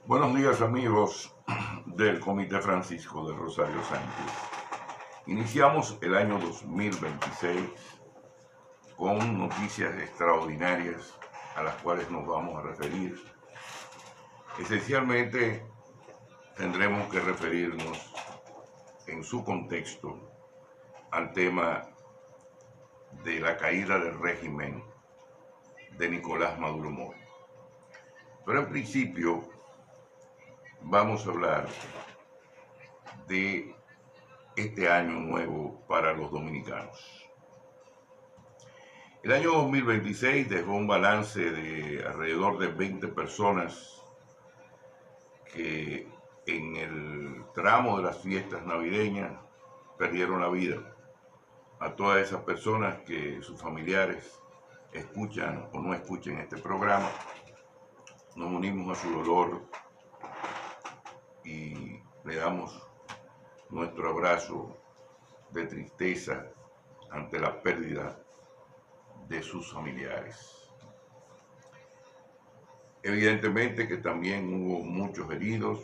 Buenos días amigos del Comité Francisco de Rosario Sánchez. Iniciamos el año 2026 con noticias extraordinarias a las cuales nos vamos a referir. Esencialmente tendremos que referirnos en su contexto al tema de la caída del régimen de Nicolás Maduro Moro. Pero en principio vamos a hablar de este año nuevo para los dominicanos. El año 2026 dejó un balance de alrededor de 20 personas que en el tramo de las fiestas navideñas perdieron la vida. A todas esas personas que sus familiares escuchan o no escuchen este programa, nos unimos a su dolor y le damos nuestro abrazo de tristeza ante la pérdida de sus familiares. Evidentemente que también hubo muchos heridos,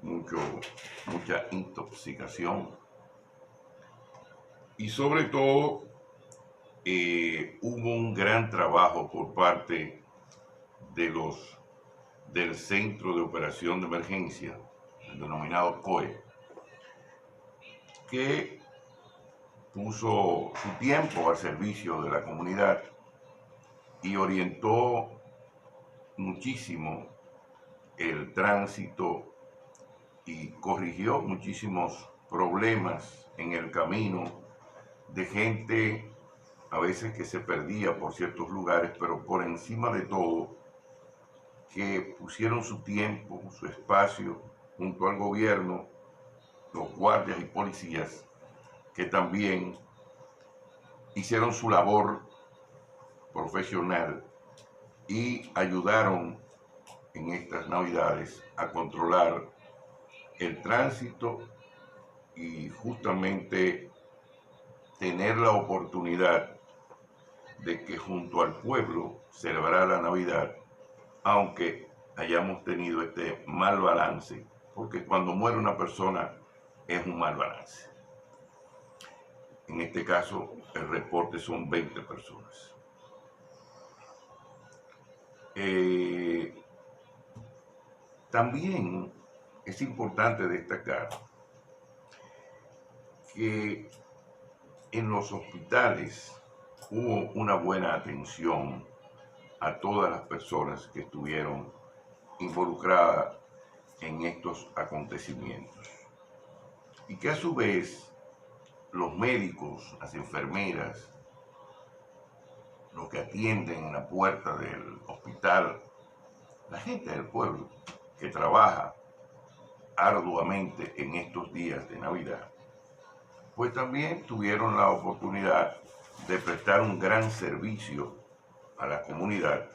mucha intoxicación y sobre todo hubo un gran trabajo por parte del Centro de Operación de Emergencia, el denominado COE, que puso su tiempo al servicio de la comunidad y orientó muchísimo el tránsito y corrigió muchísimos problemas en el camino de gente a veces que se perdía por ciertos lugares, pero por encima de todo que pusieron su tiempo, su espacio junto al gobierno, los guardias y policías que también hicieron su labor profesional y ayudaron en estas navidades a controlar el tránsito y justamente tener la oportunidad de que junto al pueblo celebrar la Navidad, aunque hayamos tenido este mal balance, porque cuando muere una persona es un mal balance. En este caso, el reporte son 20 personas. También es importante destacar que en los hospitales hubo una buena atención a todas las personas que estuvieron involucradas en estos acontecimientos. Y que a su vez los médicos, las enfermeras, los que atienden en la puerta del hospital, la gente del pueblo que trabaja arduamente en estos días de Navidad, pues también tuvieron la oportunidad de prestar un gran servicio a la comunidad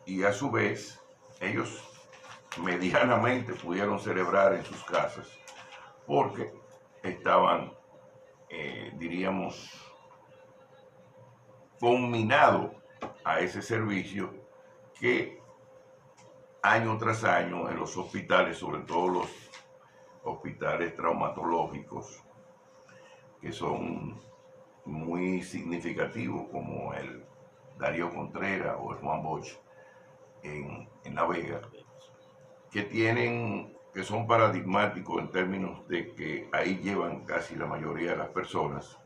y a su vez ellos medianamente pudieron celebrar en sus casas porque estaban, diríamos, combinado a ese servicio que año tras año en los hospitales, sobre todo los hospitales traumatológicos, que son muy significativos, como el Darío Contreras o el Juan Bosch en La Vega, que son paradigmáticos en términos de que ahí llevan casi la mayoría de las personas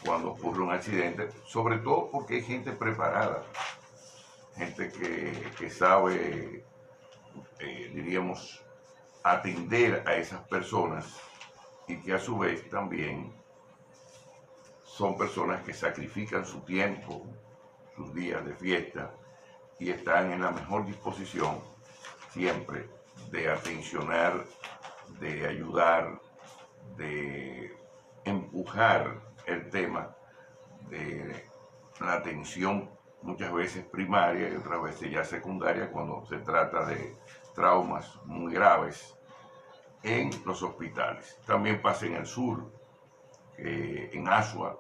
cuando ocurre un accidente, sobre todo porque hay gente preparada, gente que sabe, diríamos, atender a esas personas y que a su vez también son personas que sacrifican su tiempo, sus días de fiesta y están en la mejor disposición siempre de atencionar, de ayudar, de empujar el tema de la atención muchas veces primaria y otras veces ya secundaria cuando se trata de traumas muy graves en los hospitales. También pasa en el sur, en Asua,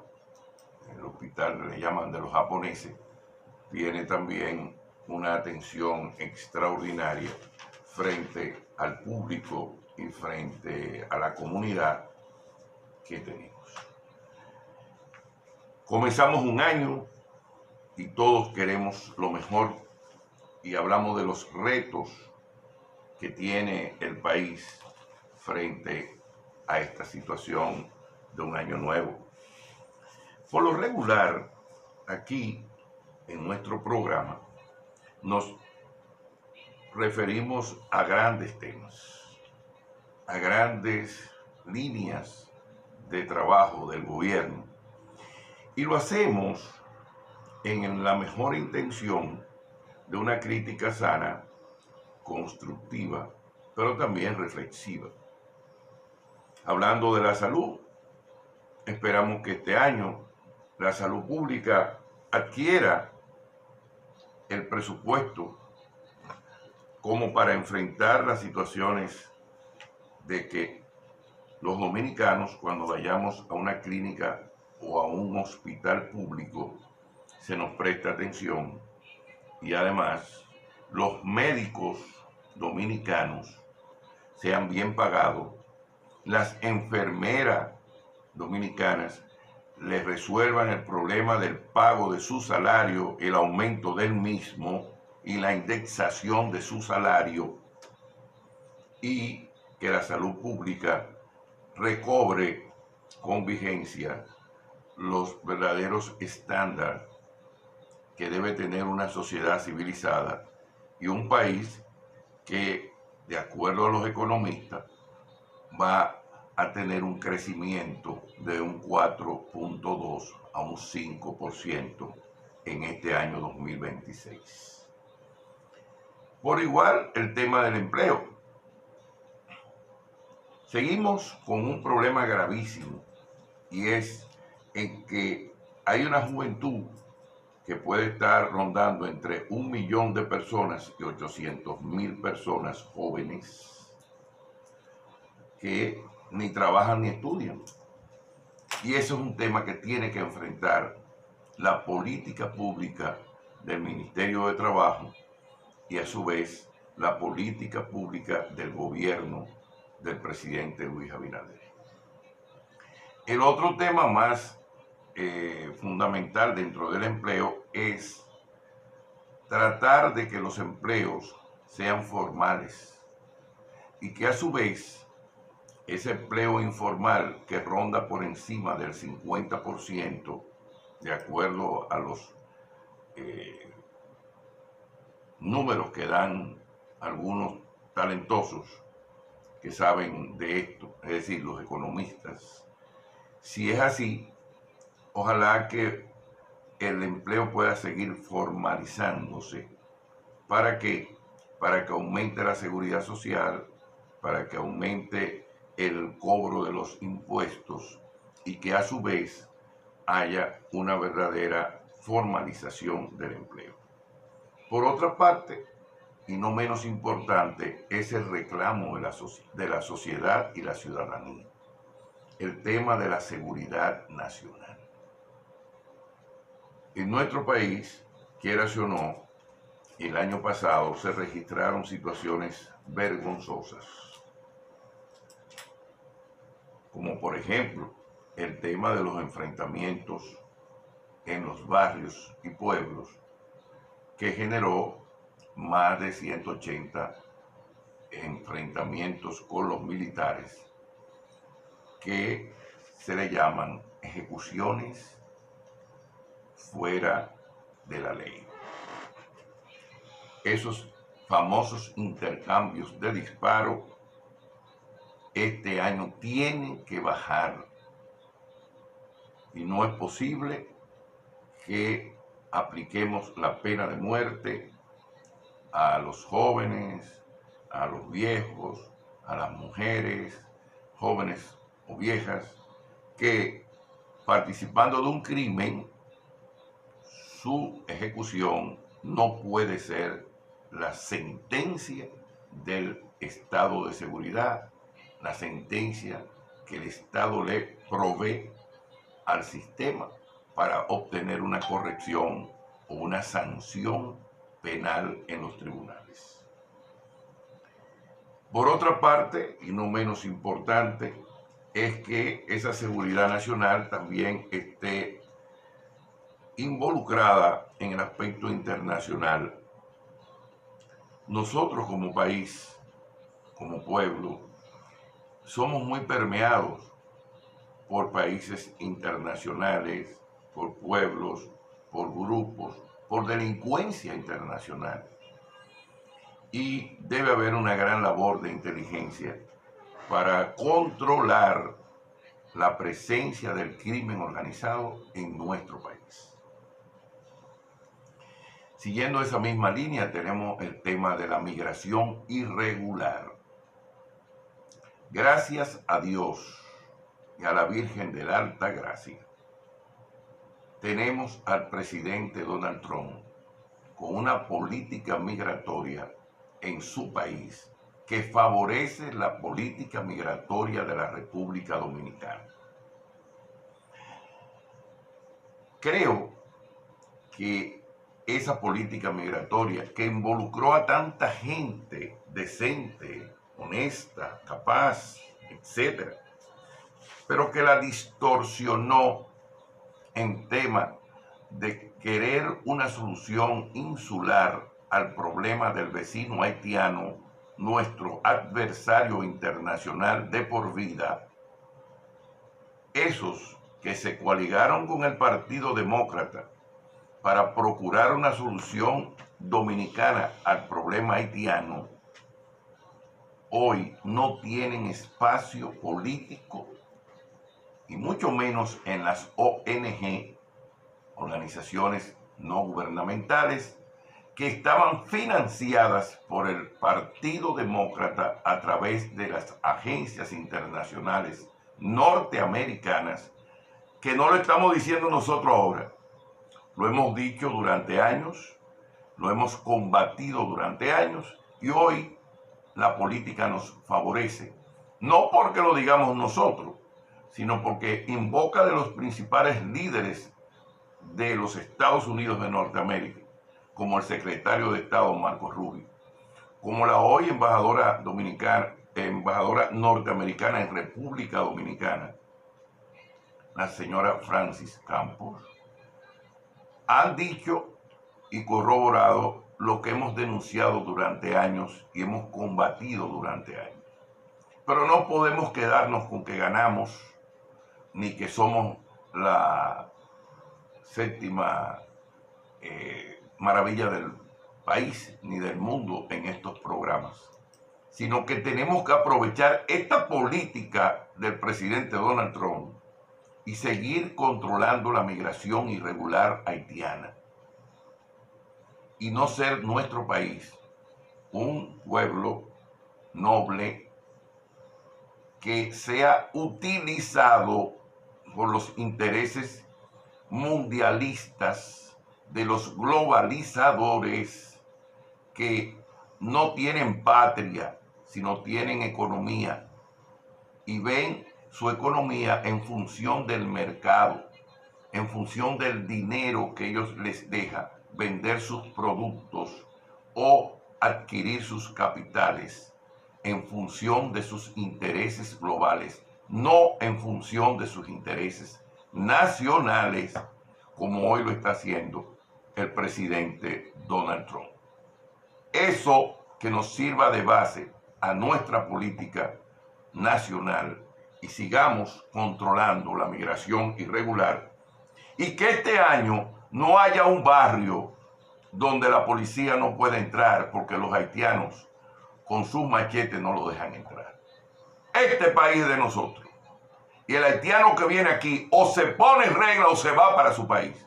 el hospital le llaman de los japoneses, tiene también una atención extraordinaria frente al público y frente a la comunidad que tenemos. Comenzamos un año y todos queremos lo mejor y hablamos de los retos que tiene el país frente a esta situación de un año nuevo. Por lo regular, aquí en nuestro programa nos referimos a grandes temas, a grandes líneas de trabajo del gobierno. Y lo hacemos en la mejor intención de una crítica sana, constructiva, pero también reflexiva. Hablando de la salud, esperamos que este año la salud pública adquiera el presupuesto como para enfrentar las situaciones de que los dominicanos, cuando vayamos a una clínica o a un hospital público, se nos presta atención y además los médicos dominicanos sean bien pagados, las enfermeras dominicanas les resuelvan el problema del pago de su salario, el aumento del mismo y la indexación de su salario, y que la salud pública recobre con vigencia los verdaderos estándares que debe tener una sociedad civilizada y un país que, de acuerdo a los economistas, va a tener un crecimiento de un 4.2 a un 5% en este año 2026. Por igual, el tema del empleo. Seguimos con un problema gravísimo y es en que hay una juventud que puede estar rondando entre 1 millón de personas y 800.000 personas jóvenes que ni trabajan ni estudian. Y eso es un tema que tiene que enfrentar la política pública del Ministerio de Trabajo y a su vez la política pública del gobierno del presidente Luis Abinader. El otro tema más fundamental dentro del empleo es tratar de que los empleos sean formales y que a su vez ese empleo informal que ronda por encima del 50%, de acuerdo a los números que dan algunos talentosos que saben de esto, es decir, los economistas. Si es así, ojalá que el empleo pueda seguir formalizándose. ¿Para qué? Para que aumente la seguridad social, para que aumente el cobro de los impuestos y que a su vez haya una verdadera formalización del empleo. Por otra parte, y no menos importante, es el reclamo de la sociedad y la ciudadanía, el tema de la seguridad nacional. En nuestro país, quieras o no, el año pasado se registraron situaciones vergonzosas, como por ejemplo el tema de los enfrentamientos en los barrios y pueblos, que generó más de 180 enfrentamientos con los militares, que se le llaman ejecuciones fuera de la ley. Esos famosos intercambios de disparo este año tienen que bajar y no es posible que apliquemos la pena de muerte a los jóvenes, a los viejos, a las mujeres, jóvenes o viejas, que participando de un crimen, su ejecución no puede ser la sentencia del estado de seguridad, la sentencia que el Estado le provee al sistema para obtener una corrección o una sanción penal en los tribunales. Por otra parte, y no menos importante, es que esa seguridad nacional también esté involucrada en el aspecto internacional. Nosotros como país, como pueblo, somos muy permeados por países internacionales, por pueblos, por grupos, por delincuencia internacional. Y debe haber una gran labor de inteligencia para controlar la presencia del crimen organizado en nuestro país. Siguiendo esa misma línea, tenemos el tema de la migración irregular. Gracias a Dios y a la Virgen de la Alta Gracia, tenemos al presidente Donald Trump con una política migratoria en su país que favorece la política migratoria de la República Dominicana. Creo que esa política migratoria que involucró a tanta gente decente, honesta, capaz, etcétera, pero que la distorsionó en tema de querer una solución insular al problema del vecino haitiano, nuestro adversario internacional de por vida. Esos que se coaligaron con el Partido Demócrata para procurar una solución dominicana al problema haitiano, hoy no tienen espacio político y mucho menos en las ONG, organizaciones no gubernamentales, que estaban financiadas por el Partido Demócrata a través de las agencias internacionales norteamericanas, que no lo estamos diciendo nosotros ahora. Lo hemos dicho durante años, lo hemos combatido durante años y hoy la política nos favorece. No porque lo digamos nosotros, sino porque en boca de los principales líderes de los Estados Unidos de Norteamérica, como el secretario de Estado Marco Rubio, como la hoy embajadora norteamericana en República Dominicana, la señora Francis Campos, han dicho y corroborado lo que hemos denunciado durante años y hemos combatido durante años. Pero no podemos quedarnos con que ganamos ni que somos la séptima maravilla del país ni del mundo en estos programas, sino que tenemos que aprovechar esta política del presidente Donald Trump y seguir controlando la migración irregular haitiana y no ser nuestro país un pueblo noble que sea utilizado por los intereses mundialistas de los globalizadores que no tienen patria, sino tienen economía y ven su economía en función del mercado, en función del dinero que ellos les deja vender sus productos o adquirir sus capitales, en función de sus intereses globales, no en función de sus intereses nacionales, como hoy lo está haciendo el presidente Donald Trump. Eso que nos sirva de base a nuestra política nacional y sigamos controlando la migración irregular y que este año no haya un barrio donde la policía no pueda entrar porque los haitianos con sus machetes no lo dejan entrar. Este país es de nosotros. Y el haitiano que viene aquí o se pone en regla o se va para su país.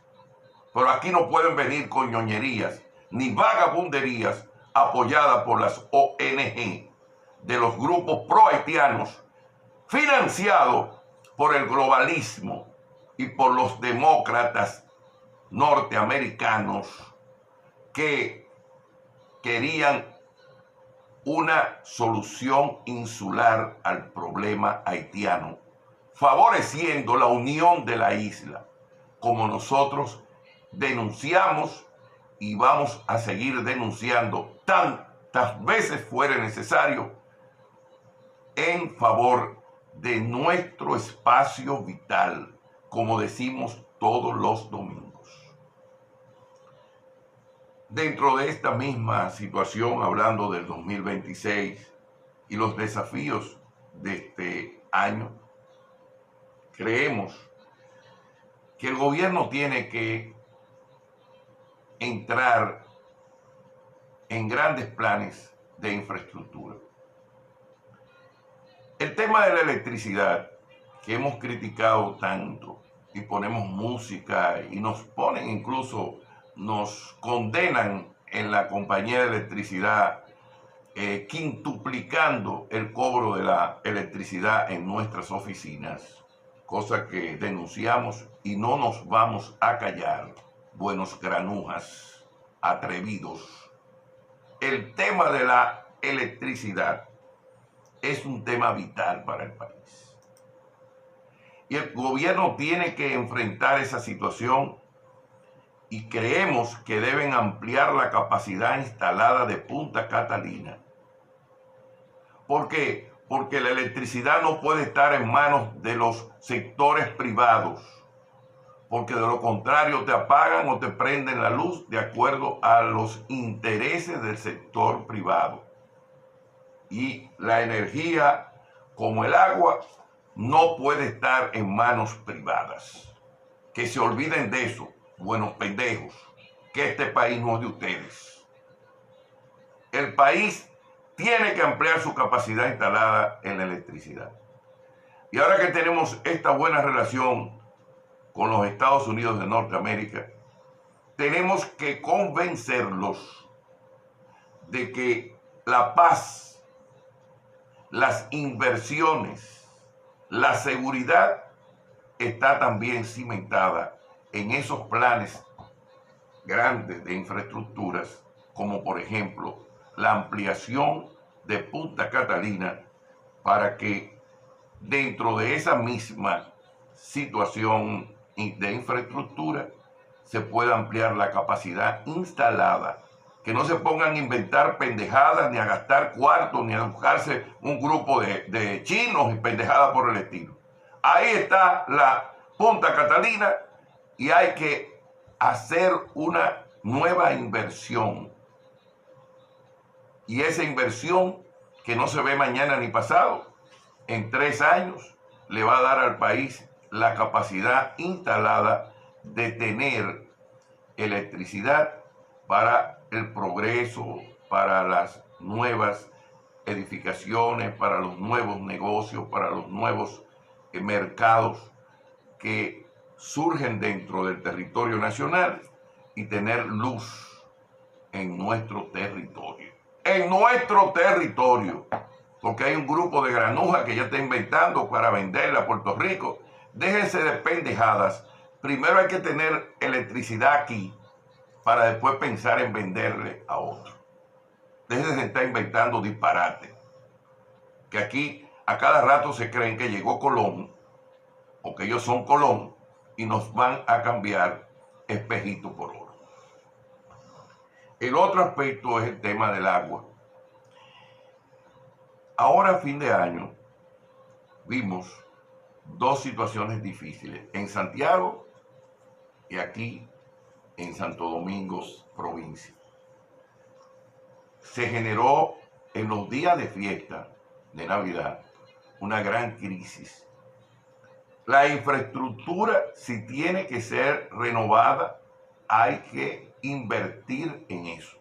Pero aquí no pueden venir con ñoñerías ni vagabunderías apoyadas por las ONG de los grupos pro-haitianos financiados por el globalismo y por los demócratas norteamericanos que querían una solución insular al problema haitiano, favoreciendo la unión de la isla, como nosotros denunciamos y vamos a seguir denunciando tantas veces fuere necesario en favor de nuestro espacio vital, como decimos todos los domingos. Dentro de esta misma situación, hablando del 2026 y los desafíos de este año, creemos que el gobierno tiene que entrar en grandes planes de infraestructura. El tema de la electricidad, que hemos criticado tanto y ponemos música y nos ponen incluso, nos condenan en la compañía de electricidad, quintuplicando el cobro de la electricidad en nuestras oficinas, cosa que denunciamos y no nos vamos a callar, buenos granujas, atrevidos. El tema de la electricidad es un tema vital para el país. Y el gobierno tiene que enfrentar esa situación y creemos que deben ampliar la capacidad instalada de Punta Catalina. ¿Por qué? Porque la electricidad no puede estar en manos de los sectores privados, porque de lo contrario te apagan o te prenden la luz de acuerdo a los intereses del sector privado. Y la energía, como el agua, no puede estar en manos privadas. Que se olviden de eso, buenos pendejos, que este país no es de ustedes. El país tiene que ampliar su capacidad instalada en la electricidad. Y ahora que tenemos esta buena relación con los Estados Unidos de Norteamérica, tenemos que convencerlos de que la paz, las inversiones, la seguridad está también cimentada en esos planes grandes de infraestructuras, como por ejemplo la ampliación de Punta Catalina, para que dentro de esa misma situación de infraestructura se pueda ampliar la capacidad instalada. Que no se pongan a inventar pendejadas, ni a gastar cuartos, ni a buscarse un grupo de chinos y pendejadas por el estilo. Ahí está la Punta Catalina y hay que hacer una nueva inversión. Y esa inversión, que no se ve mañana ni pasado, en 3 años le va a dar al país la capacidad instalada de tener electricidad para el progreso, para las nuevas edificaciones, para los nuevos negocios, para los nuevos mercados que surgen dentro del territorio nacional y tener luz en nuestro territorio. En nuestro territorio, porque hay un grupo de granujas que ya está inventando para venderla a Puerto Rico. Déjense de pendejadas. Primero hay que tener electricidad aquí para después pensar en venderle a otro. Déjense de estar inventando disparates. Que aquí a cada rato se creen que llegó Colón, o que ellos son Colón, y nos van a cambiar espejito por oro. El otro aspecto es el tema del agua. Ahora a fin de año vimos 2 situaciones difíciles en Santiago y aquí en Santo Domingo, provincia. Se generó en los días de fiesta de Navidad una gran crisis. La infraestructura, si tiene que ser renovada, hay que invertir en eso.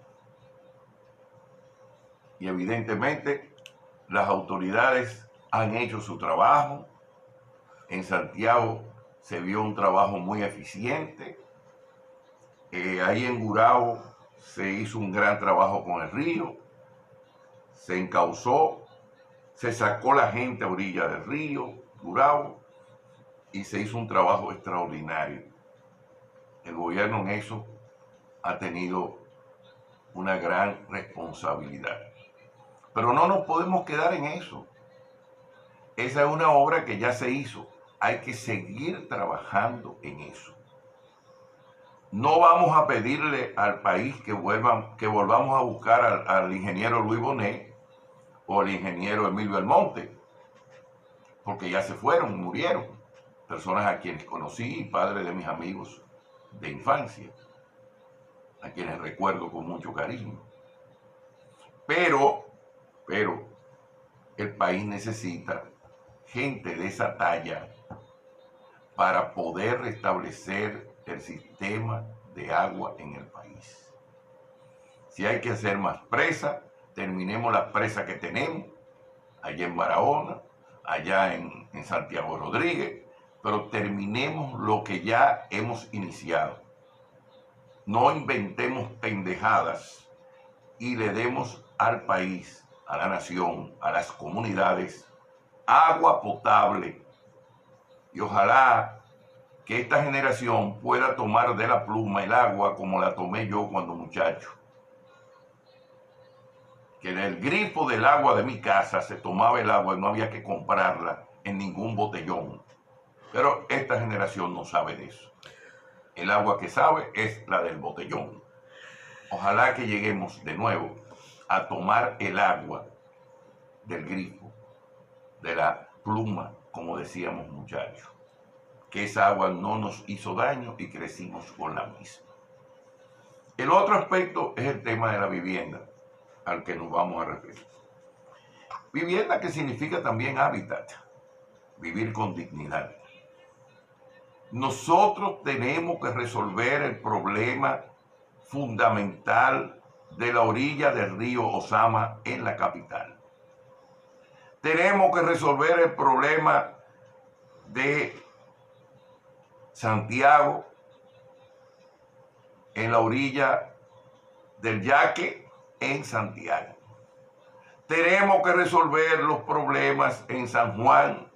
Y evidentemente las autoridades han hecho su trabajo. En Santiago se vio un trabajo muy eficiente. Ahí en Gurabo se hizo un gran trabajo con el río. Se encauzó, se sacó la gente a orilla del río Gurabo y se hizo un trabajo extraordinario. El gobierno en eso ha tenido una gran responsabilidad. Pero no nos podemos quedar en eso. Esa es una obra que ya se hizo. Hay que seguir trabajando en eso. No vamos a pedirle al país que volvamos a buscar al ingeniero Luis Bonet o al ingeniero Emilio Almonte, porque ya se fueron, murieron. Personas a quienes conocí, padres de mis amigos de infancia, a quienes recuerdo con mucho cariño. Pero el país necesita gente de esa talla para poder restablecer el sistema de agua en el país. Si hay que hacer más presas, terminemos las presas que tenemos, allá en Barahona, allá en Santiago Rodríguez, pero terminemos lo que ya hemos iniciado. No inventemos pendejadas y le demos al país, a la nación, a las comunidades, agua potable. Y ojalá que esta generación pueda tomar de la pluma el agua como la tomé yo cuando muchacho. Que en el grifo del agua de mi casa se tomaba el agua y no había que comprarla en ningún botellón. Pero esta generación no sabe de eso. El agua que sabe es la del botellón. Ojalá que lleguemos de nuevo a tomar el agua del grifo, de la pluma, como decíamos muchachos. Que esa agua no nos hizo daño y crecimos con la misma. El otro aspecto es el tema de la vivienda, al que nos vamos a referir. Vivienda que significa también hábitat, vivir con dignidad. Nosotros tenemos que resolver el problema fundamental de la orilla del río Ozama en la capital. Tenemos que resolver el problema de Santiago en la orilla del Yaque en Santiago. Tenemos que resolver los problemas en San Juan,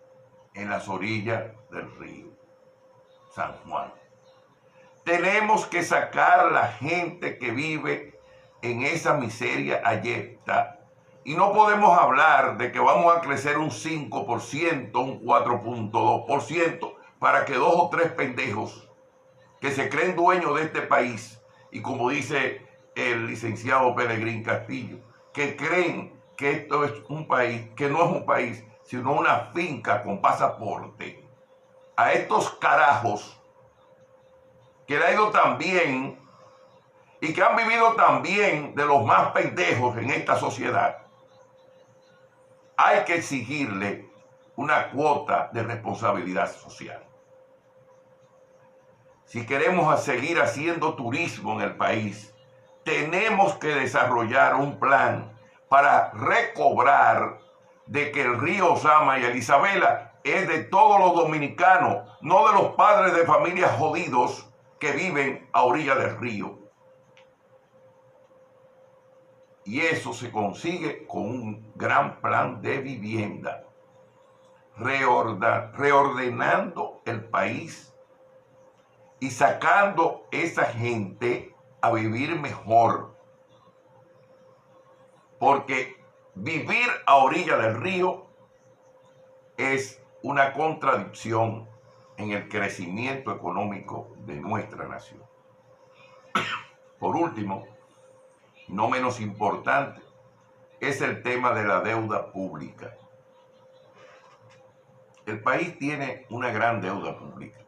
en las orillas del río San Juan. Tenemos que sacar a la gente que vive en esa miseria ayepta y no podemos hablar de que vamos a crecer un 5%, un 4.2% para que 2 o 3 pendejos que se creen dueños de este país y como dice el licenciado Pelegrín Castillo, que creen que esto es un país, que no es un país, sino una finca con pasaporte, a estos carajos que le ha ido tan bien y que han vivido tan bien de los más pendejos en esta sociedad, hay que exigirle una cuota de responsabilidad social. Si queremos seguir haciendo turismo en el país, tenemos que desarrollar un plan para recobrar de que el río Ozama y el Isabela es de todos los dominicanos, no de los padres de familias jodidos que viven a orilla del río. Y eso se consigue con un gran plan de vivienda, reordenando el país y sacando esa gente a vivir mejor. Porque vivir a orilla del río es una contradicción en el crecimiento económico de nuestra nación. Por último, no menos importante, es el tema de la deuda pública. El país tiene una gran deuda pública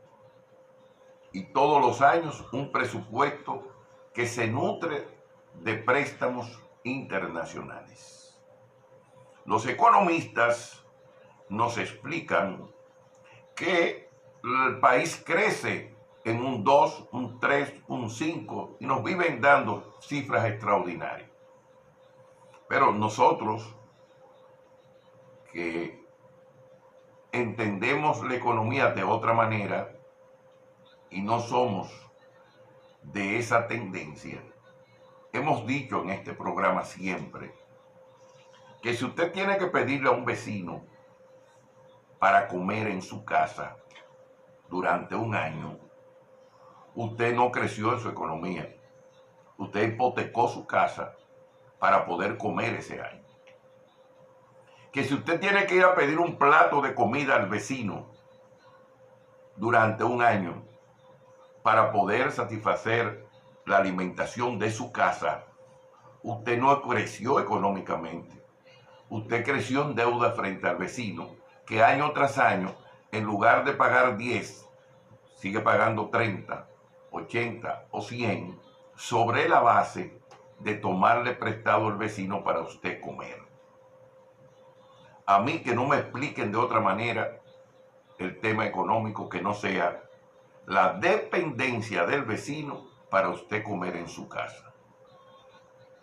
y todos los años un presupuesto que se nutre de préstamos internacionales. Los economistas nos explican que el país crece en un 2, un 3, un 5 y nos viven dando cifras extraordinarias. Pero nosotros que entendemos la economía de otra manera y no somos de esa tendencia, hemos dicho en este programa siempre que si usted tiene que pedirle a un vecino para comer en su casa durante un año, usted no creció en su economía. Usted hipotecó su casa para poder comer ese año. Que si usted tiene que ir a pedir un plato de comida al vecino durante un año para poder satisfacer la alimentación de su casa, usted no creció económicamente. Usted creció en deuda frente al vecino que año tras año, en lugar de pagar 10, sigue pagando 30, 80 o 100 sobre la base de tomarle prestado al vecino para usted comer. A mí que no me expliquen de otra manera el tema económico que no sea la dependencia del vecino para usted comer en su casa,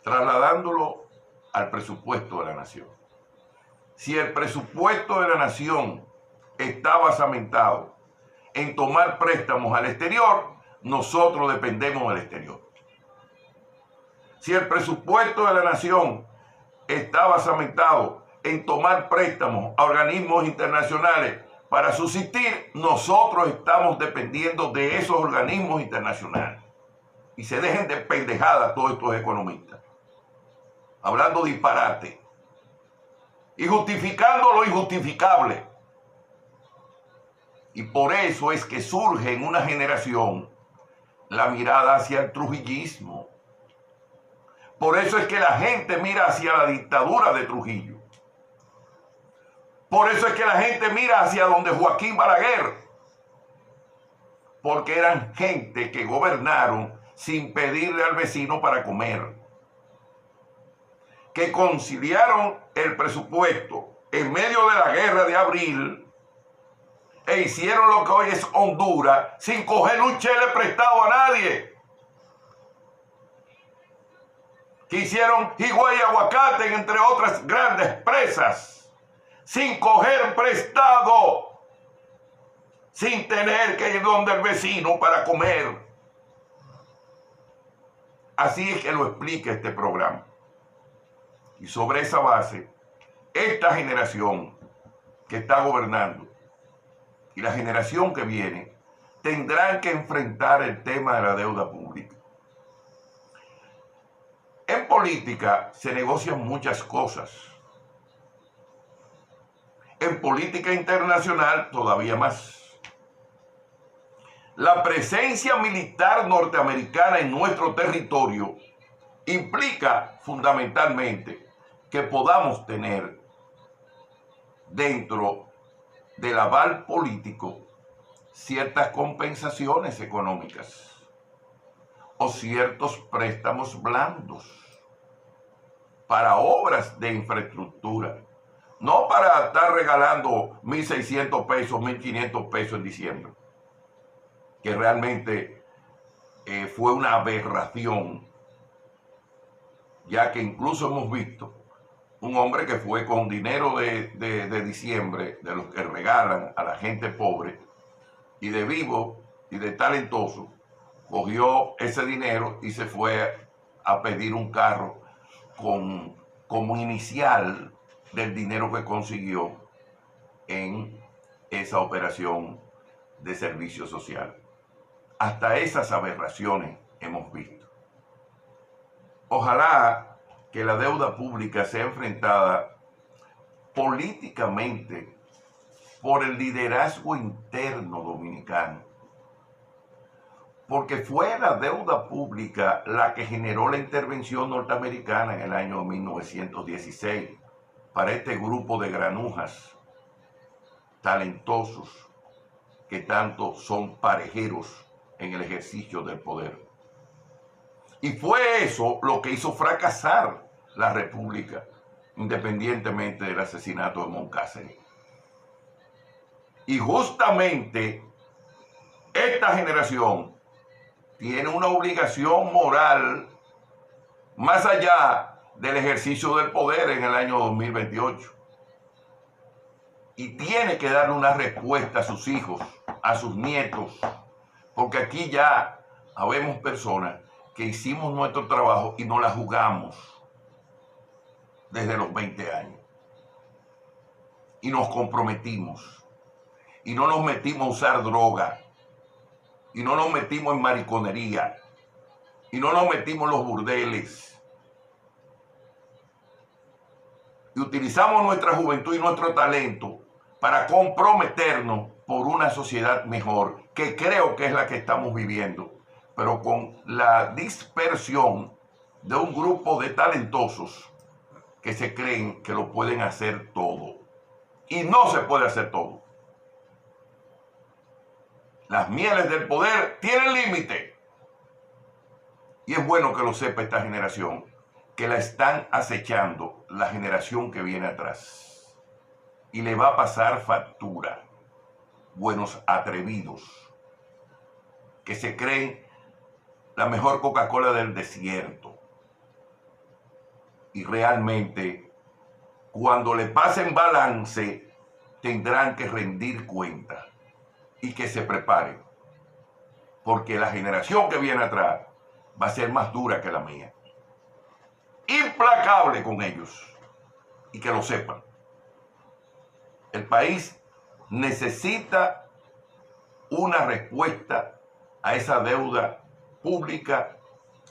trasladándolo al presupuesto de la nación. Si el presupuesto de la nación está basamentado en tomar préstamos al exterior, nosotros dependemos del exterior. Si el presupuesto de la nación está basamentado en tomar préstamos a organismos internacionales para subsistir, nosotros estamos dependiendo de esos organismos internacionales. Y se dejen de pendejadas todos estos economistas, hablando disparate y justificando lo injustificable. Y por eso es que surge en una generación la mirada hacia el trujillismo. Por eso es que la gente mira hacia la dictadura de Trujillo. Por eso es que la gente mira hacia donde Joaquín Balaguer. Porque eran gente que gobernaron sin pedirle al vecino para comer. Que conciliaron el presupuesto en medio de la guerra de abril e hicieron lo que hoy es Honduras sin coger un chele prestado a nadie. Que hicieron Higüey y Aguacate, entre otras grandes presas, sin coger prestado, sin tener que ir donde el vecino para comer. Así es que lo explica este programa. Y sobre esa base, esta generación que está gobernando y la generación que viene tendrán que enfrentar el tema de la deuda pública. En política se negocian muchas cosas. En política internacional todavía más. La presencia militar norteamericana en nuestro territorio implica fundamentalmente que podamos tener dentro del aval político ciertas compensaciones económicas o ciertos préstamos blandos para obras de infraestructura, no para estar regalando 1.600 pesos, 1.500 pesos en diciembre, que realmente fue una aberración, ya que incluso hemos visto un hombre que fue con dinero de diciembre, de los que regalan a la gente pobre, y de vivo y de talentoso, cogió ese dinero y se fue a pedir un carro como inicial del dinero que consiguió en esa operación de servicio social. Hasta esas aberraciones hemos visto. Ojalá que la deuda pública sea enfrentada políticamente por el liderazgo interno dominicano, porque fue la deuda pública la que generó la intervención norteamericana en el año 1916 para este grupo de granujas talentosos que tanto son parejeros en el ejercicio del poder. Y fue eso lo que hizo fracasar la República, independientemente del asesinato de Moncácer. Y justamente esta generación tiene una obligación moral más allá del ejercicio del poder en el año 2028. Y tiene que darle una respuesta a sus hijos, a sus nietos, porque aquí ya habemos personas que hicimos nuestro trabajo y no la jugamos desde los 20 años. Y nos comprometimos. Y no nos metimos a usar droga. Y no nos metimos en mariconería. Y no nos metimos en los burdeles. Y utilizamos nuestra juventud y nuestro talento para comprometernos por una sociedad mejor, que creo que es la que estamos viviendo, pero con la dispersión de un grupo de talentosos que se creen que lo pueden hacer todo. y no se puede hacer todo. Las mieles del poder tienen límite. Y es bueno que lo sepa esta generación, que la están acechando la generación que viene atrás. Y le va a pasar factura. Buenos atrevidos, que se creen la mejor Coca-Cola del desierto. Y realmente, cuando le pasen balance, tendrán que rendir cuenta. Y que se preparen, porque la generación que viene atrás va a ser más dura que la mía. Implacable con ellos. Y que lo sepan. El país necesita una respuesta a esa deuda pública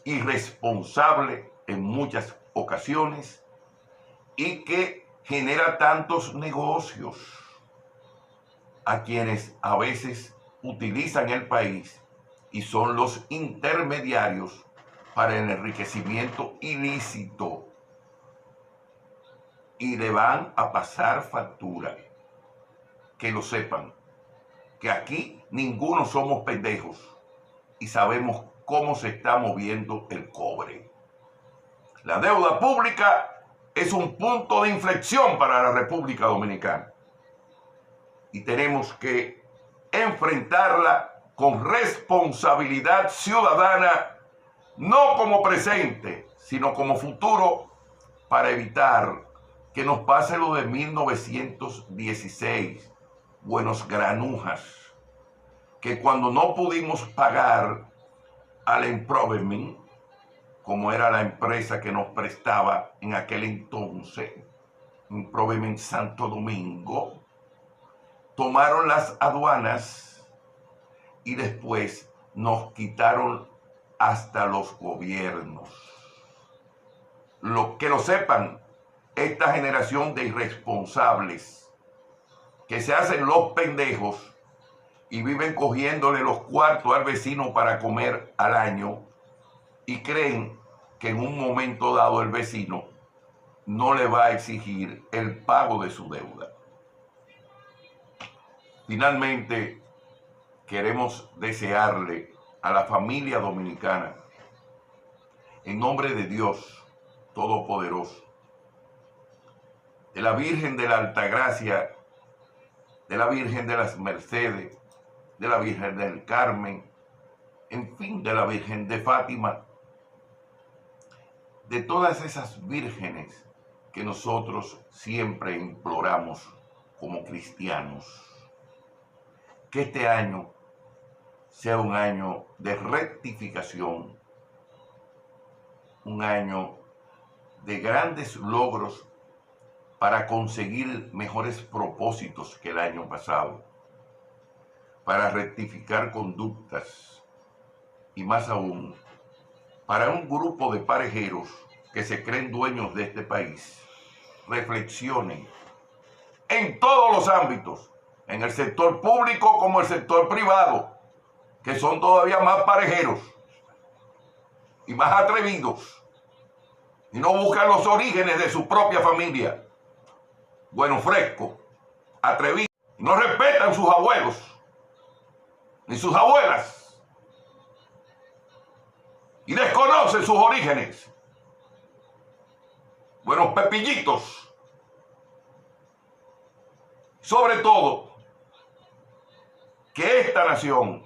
irresponsable en muchas ocasiones y que genera tantos negocios a quienes a veces utilizan el país y son los intermediarios para el enriquecimiento ilícito y le van a pasar factura. Que lo sepan, que aquí ninguno somos pendejos y sabemos cómo se está moviendo el cobre. La deuda pública es un punto de inflexión para la República Dominicana y tenemos que enfrentarla con responsabilidad ciudadana, no como presente, sino como futuro, para evitar que nos pase lo de 1916, Buenos Granujas, que cuando no pudimos pagar al Improvement, como era la empresa que nos prestaba en aquel entonces, Improvement Santo Domingo, tomaron las aduanas y después nos quitaron hasta los gobiernos. Que lo sepan, esta generación de irresponsables que se hacen los pendejos y viven cogiéndole los cuartos al vecino para comer al año y creen que en un momento dado el vecino no le va a exigir el pago de su deuda. Finalmente, queremos desearle a la familia dominicana, en nombre de Dios Todopoderoso, de la Virgen de la Altagracia, de la Virgen de las Mercedes, de la Virgen del Carmen, en fin, de la Virgen de Fátima, de todas esas vírgenes que nosotros siempre imploramos como cristianos. Que este año sea un año de rectificación, un año de grandes logros para conseguir mejores propósitos que el año pasado, para rectificar conductas y más aún, para un grupo de parejeros que se creen dueños de este país, reflexionen en todos los ámbitos, en el sector público como el sector privado, que son todavía más parejeros y más atrevidos y no buscan los orígenes de su propia familia. Bueno, fresco, atrevido, no respetan sus abuelos ni sus abuelas y desconocen sus orígenes. Buenos pepillitos. Sobre todo, que esta nación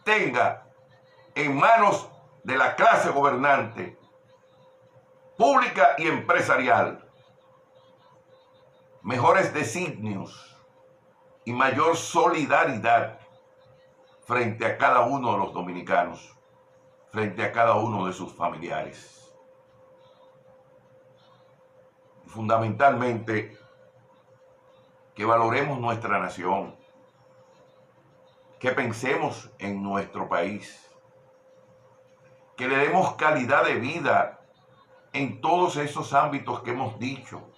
tenga en manos de la clase gobernante, pública y empresarial, mejores designios y mayor solidaridad frente a cada uno de los dominicanos, frente a cada uno de sus familiares. Y fundamentalmente, que valoremos nuestra nación, que pensemos en nuestro país, que le demos calidad de vida en todos esos ámbitos que hemos dicho,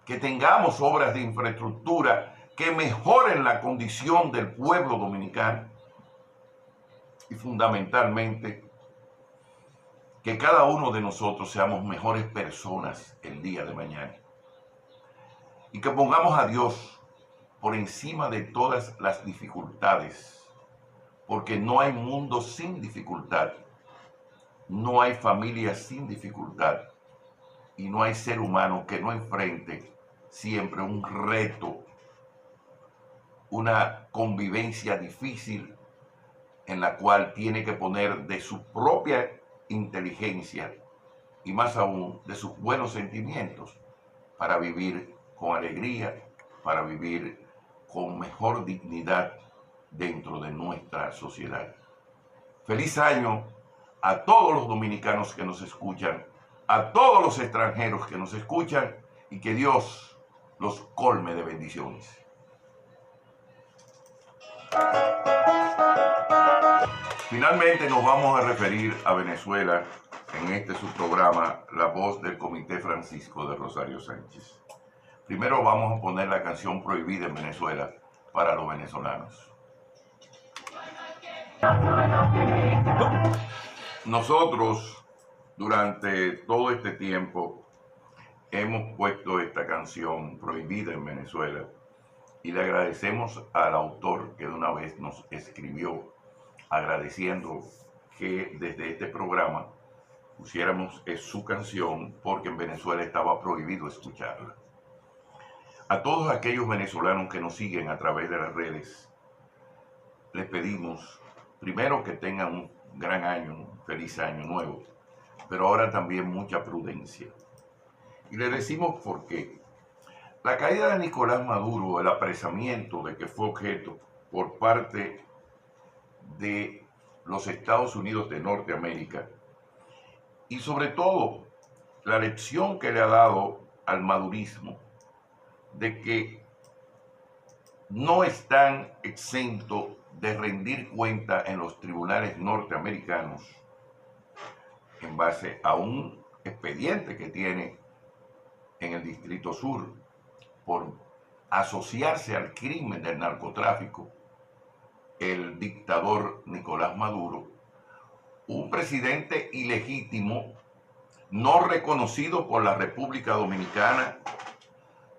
que tengamos obras de infraestructura que mejoren la condición del pueblo dominicano y fundamentalmente que cada uno de nosotros seamos mejores personas el día de mañana. y que pongamos a Dios por encima de todas las dificultades, porque no hay mundo sin dificultad, no hay familia sin dificultad y no hay ser humano que no enfrente siempre un reto, una convivencia difícil en la cual tiene que poner de su propia inteligencia y más aún de sus buenos sentimientos para vivir con alegría, para vivir con mejor dignidad dentro de nuestra sociedad. Feliz año a todos los dominicanos que nos escuchan, a todos los extranjeros que nos escuchan y que Dios los colme de bendiciones. Finalmente nos vamos a referir a Venezuela en este subprograma La Voz del Comité Francisco de Rosario Sánchez. Primero vamos a poner la canción prohibida en Venezuela para los venezolanos. Nosotros durante todo este tiempo hemos puesto esta canción prohibida en Venezuela y le agradecemos al autor que de una vez nos escribió agradeciendo que desde este programa pusiéramos su canción porque en Venezuela estaba prohibido escucharla. A todos aquellos venezolanos que nos siguen a través de las redes, les pedimos primero que tengan un gran año, un feliz año nuevo, pero ahora también mucha prudencia. Y le decimos por qué. La caída de Nicolás Maduro, el apresamiento de que fue objeto por parte de los Estados Unidos de Norteamérica y sobre todo la lección que le ha dado al madurismo de que no están exentos de rendir cuenta en los tribunales norteamericanos en base a un expediente que tiene en el Distrito Sur por asociarse al crimen del narcotráfico, el dictador Nicolás Maduro, un presidente ilegítimo, no reconocido por la República Dominicana,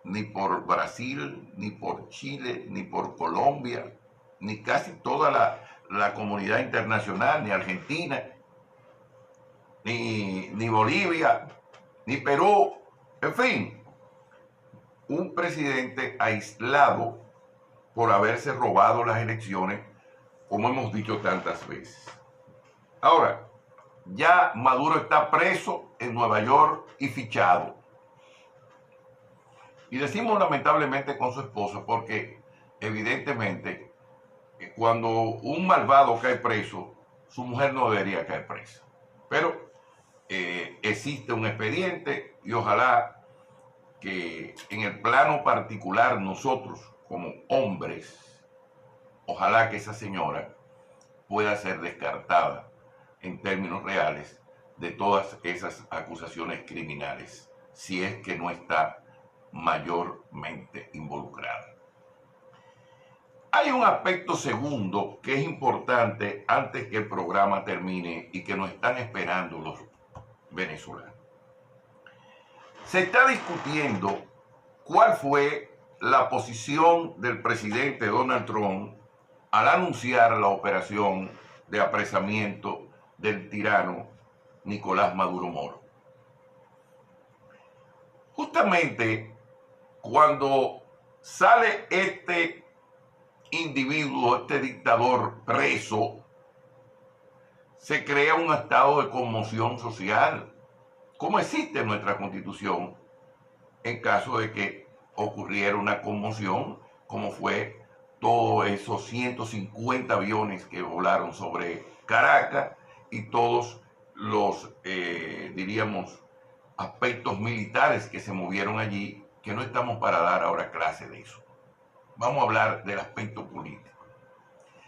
ni por Brasil, ni por Chile, ni por Colombia, ni casi toda la comunidad internacional, ni Argentina, ni Bolivia, ni Perú, en fin, un presidente aislado por haberse robado las elecciones, como hemos dicho tantas veces. Ahora, ya Maduro está preso en Nueva York y fichado. Y decimos lamentablemente con su esposa porque evidentemente cuando un malvado cae preso, su mujer no debería caer presa. Pero existe un expediente y ojalá que en el plano particular nosotros como hombres, ojalá que esa señora pueda ser descartada en términos reales de todas esas acusaciones criminales, si es que no está mayormente involucrada. Hay un aspecto segundo que es importante antes que el programa termine y que nos están esperando los venezolanos. Se está discutiendo cuál fue la posición del presidente Donald Trump al anunciar la operación de apresamiento del tirano Nicolás Maduro Moro. Justamente cuando sale este individuo, este dictador preso, se crea un estado de conmoción social, como existe en nuestra Constitución, en caso de que ocurriera una conmoción, como fue todos esos 150 aviones que volaron sobre Caracas y todos los, diríamos, aspectos militares que se movieron allí, que no estamos para dar ahora clase de eso. Vamos a hablar del aspecto político.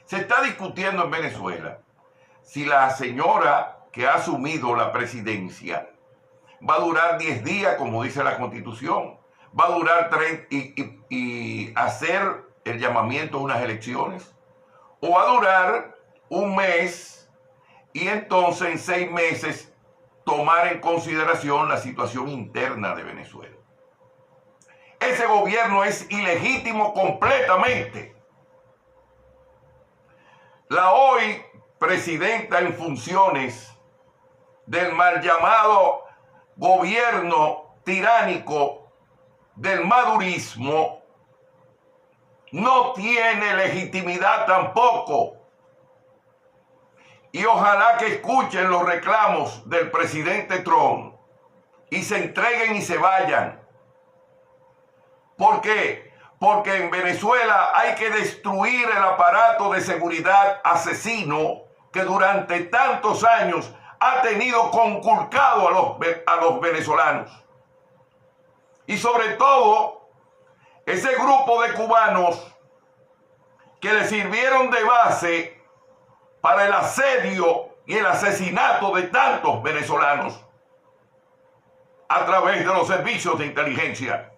Se está discutiendo en Venezuela si la señora que ha asumido la presidencia va a durar 10 días, como dice la Constitución, va a durar 30 y hacer el llamamiento a unas elecciones, o va a durar un mes y entonces en 6 meses tomar en consideración la situación interna de Venezuela. ese gobierno es ilegítimo completamente. La hoy presidenta en funciones del mal llamado gobierno tiránico del madurismo no tiene legitimidad tampoco. Y ojalá que escuchen los reclamos del presidente Trump y se entreguen y se vayan. ¿Por qué? Porque en Venezuela hay que destruir el aparato de seguridad asesino que durante tantos años ha tenido conculcado a los venezolanos. Y sobre todo, ese grupo de cubanos que le sirvieron de base para el asedio y el asesinato de tantos venezolanos a través de los servicios de inteligencia.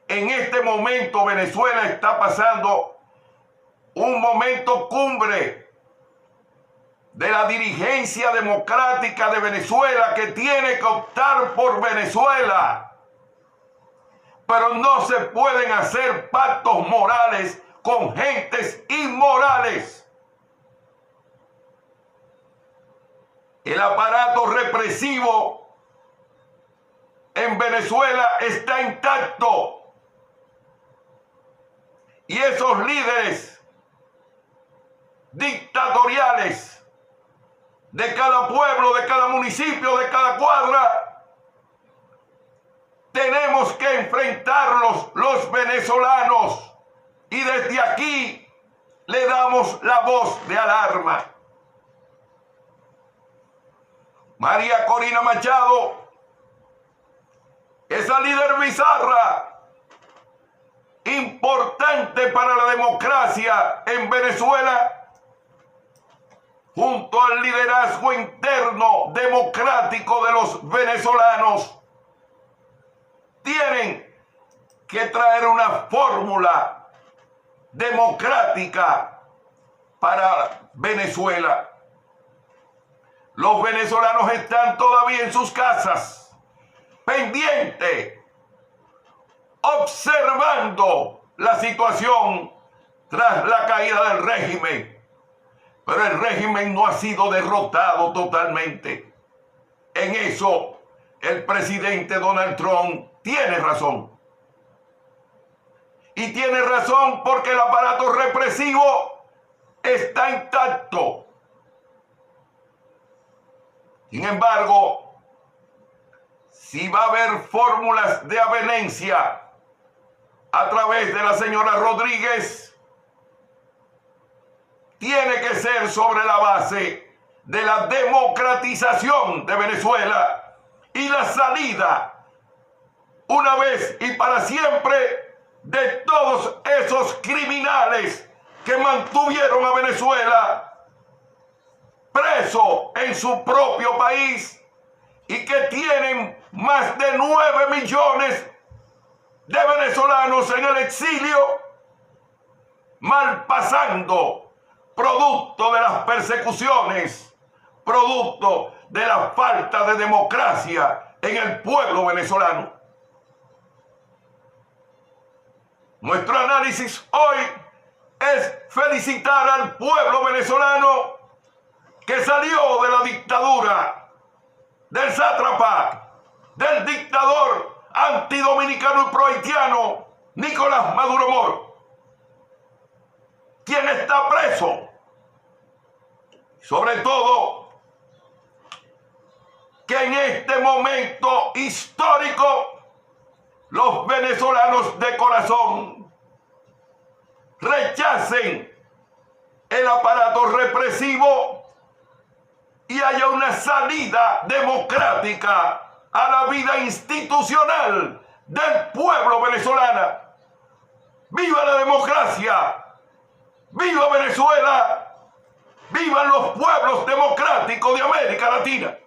En este momento Venezuela está pasando un momento cumbre de la dirigencia democrática de Venezuela, que tiene que optar por Venezuela. Pero no se pueden hacer pactos morales con gentes inmorales. El aparato represivo en Venezuela está intacto. Y esos líderes dictatoriales de cada pueblo, de cada municipio, de cada cuadra, tenemos que enfrentarlos los venezolanos. Y desde aquí le damos la voz de alarma. María Corina Machado, esa líder bizarra, importante para la democracia en Venezuela, junto al liderazgo interno democrático de los venezolanos, tienen que traer una fórmula democrática para Venezuela. Los venezolanos están todavía en sus casas, pendientes, observando la situación tras la caída del régimen. Pero el régimen no ha sido derrotado totalmente. En eso el presidente Donald Trump tiene razón. Y tiene razón porque el aparato represivo está intacto. Sin embargo, si va a haber fórmulas de avenencia a través de la señora Rodríguez, tiene que ser sobre la base de la democratización de Venezuela y la salida, una vez y para siempre, de todos esos criminales que mantuvieron a Venezuela preso en su propio país y que tienen más de 9 millones de venezolanos en el exilio, malpasando, producto de las persecuciones, producto de la falta de democracia en el pueblo venezolano. Nuestro análisis hoy es felicitar al pueblo venezolano que salió de la dictadura, del sátrapa, del dictador antidominicano y prohaitiano Nicolás Maduro Moro, quien está preso. Sobre todo, que en este momento histórico los venezolanos de corazón rechacen el aparato represivo y haya una salida democrática a la vida institucional del pueblo venezolano. ¡Viva la democracia! ¡Viva Venezuela! ¡Vivan los pueblos democráticos de América Latina!